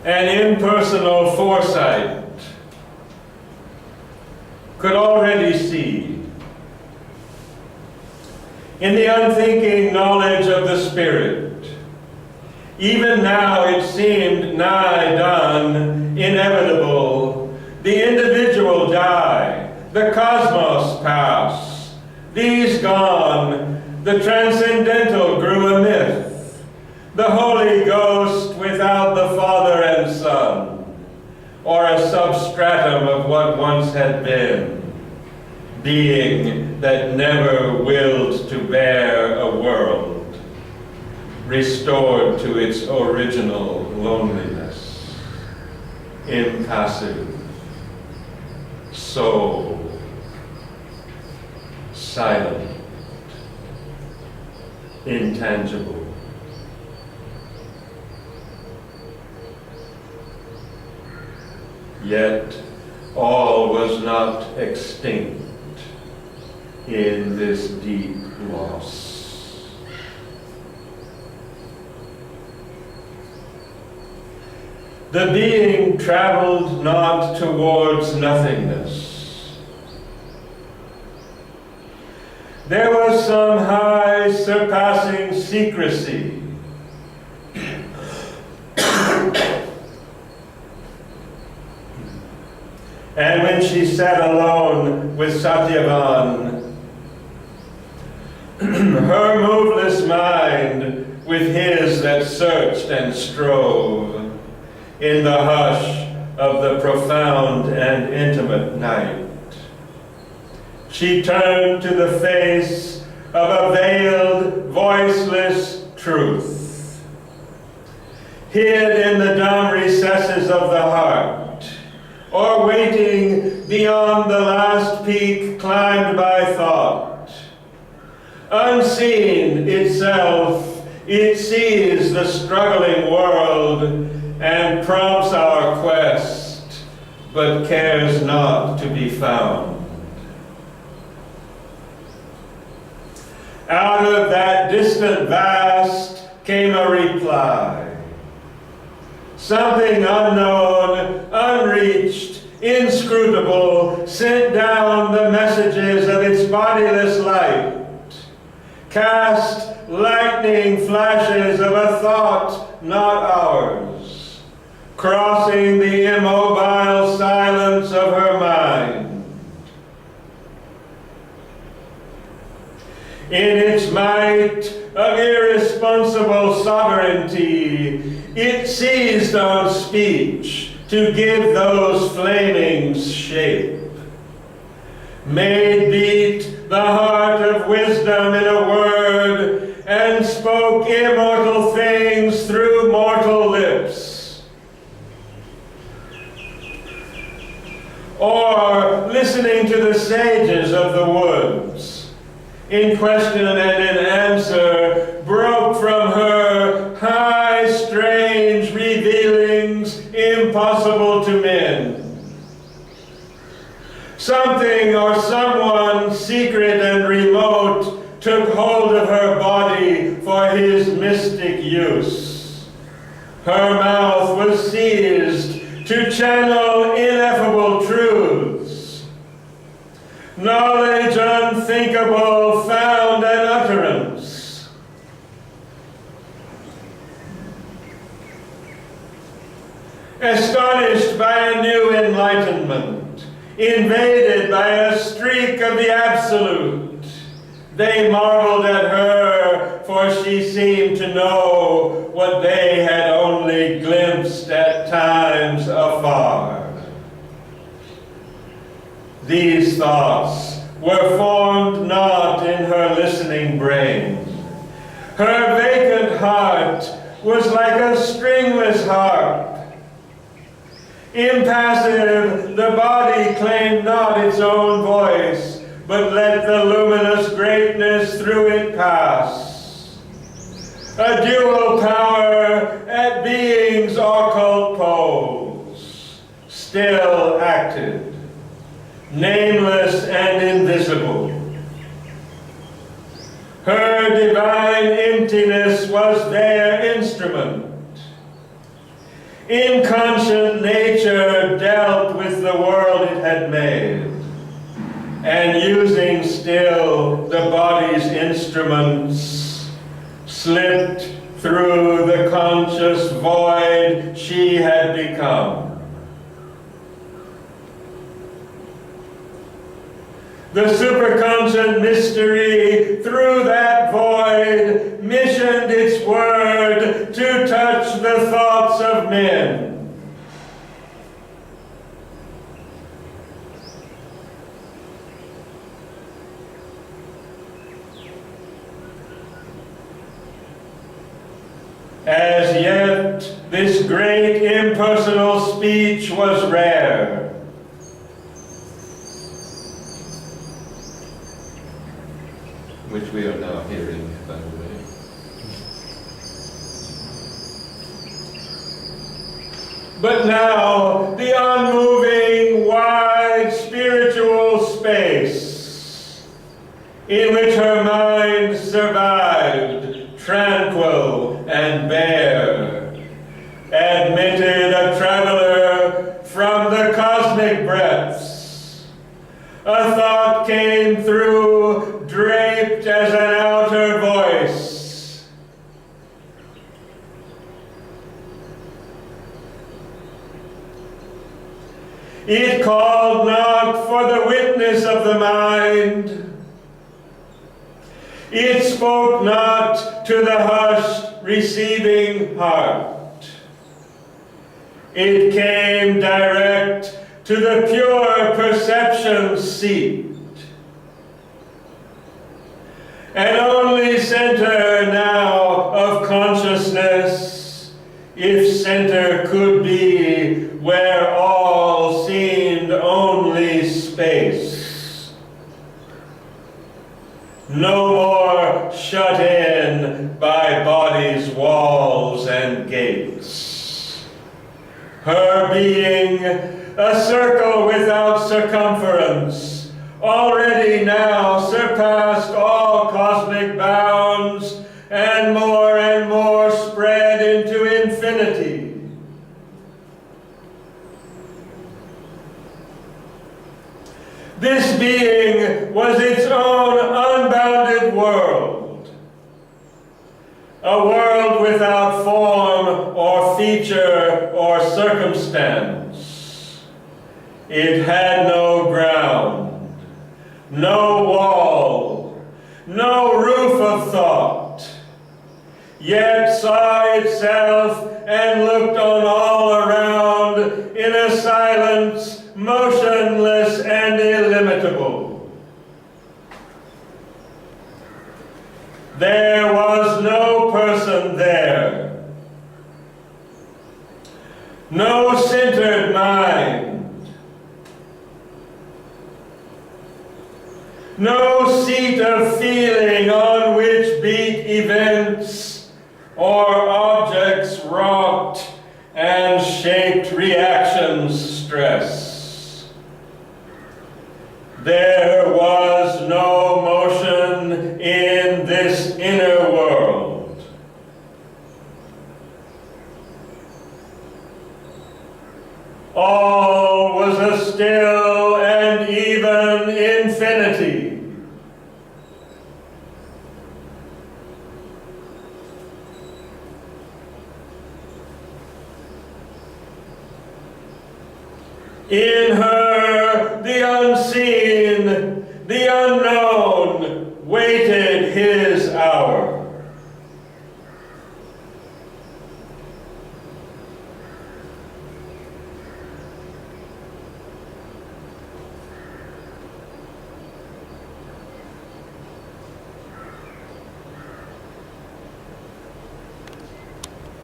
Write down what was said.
and impersonal foresight could already see. In the unthinking knowledge of the Spirit, even now it seemed nigh done, inevitable. The individual die, the cosmos pass, these gone, the transcendental grew a myth, the Holy Ghost without the Father and Son, or a substratum of what once had been, being that never willed to bear a world, restored to its original loneliness, impassive, soul, silent, intangible. Yet all was not extinct in this deep loss. The being traveled not towards nothingness. There was some high surpassing secrecy. And when she sat alone with Satyavan, her moveless mind with his that searched and strove in the hush of the profound and intimate night, she turned to the face of a veiled, voiceless truth, hid in the dumb recesses of the heart, or waiting beyond the last peak climbed by thought. Unseen itself, it sees the struggling world and prompts our quest, but cares not to be found. Out of that distant vast came a reply. Something unknown, unreached, inscrutable, sent down the messages of its bodiless light, cast lightning flashes of a thought not ours, crossing the immobile silence of her mind. In its might of irresponsible sovereignty, it seized on speech to give those flamings shape, made beat the heart of wisdom in a word, and spoke immortal things through mortal lips. Or, listening to the sages of the woods, in question and in answer, broke from her high, strange revealings impossible to men. Something or someone secret and remote took hold of her body for his mystic use. Her mouth was seized to channel ineffable truths. Knowledge unthinkable found an utterance. Astonished by a new enlightenment, invaded by a streak of the absolute, they marveled at her, for she seemed to know what they had only glimpsed at times afar. These thoughts were formed not in her listening brain. Her vacant heart was like a stringless harp. Impassive, the body claimed not its own voice, but let the luminous greatness through it pass. A dual power at being's occult poles, still acted, nameless and invisible. Her divine emptiness was their instrument. inconscient nature dealt with the world it had made, and using still the body's instruments, slipped through the conscious void she had become. The superconscient mystery, through that void, missioned its word to touch the thoughts of men. As yet, this great impersonal speech was rare. Which we are now hearing, by the way. But now, the unmoving, wide spiritual space in which her mind survived, tranquil and bare, admitted a traveler from the cosmic breadths. A thought came through, draped as an outer voice. It called not for the witness of the mind. It spoke not to the hushed, receiving heart. It came direct to the pure perception seat. An only center now of consciousness, if center could be, where all seemed only space. No more shut in by body's walls and gates. Her being, a circle without circumference, already now surpassed all cosmic bounds, and more spread into infinity. This being was its own unbounded world, a world without form or feature or circumstance. It had no ground, no wall, no roof of thought, yet saw itself and looked on all around in a silence motionless and illimitable. There was no person there, no centered mind, no seat of feeling on which beat events or objects wrought and shaped reactions stress. There was no motion in this inner world. All was a still and even infinity. In her, the unseen, the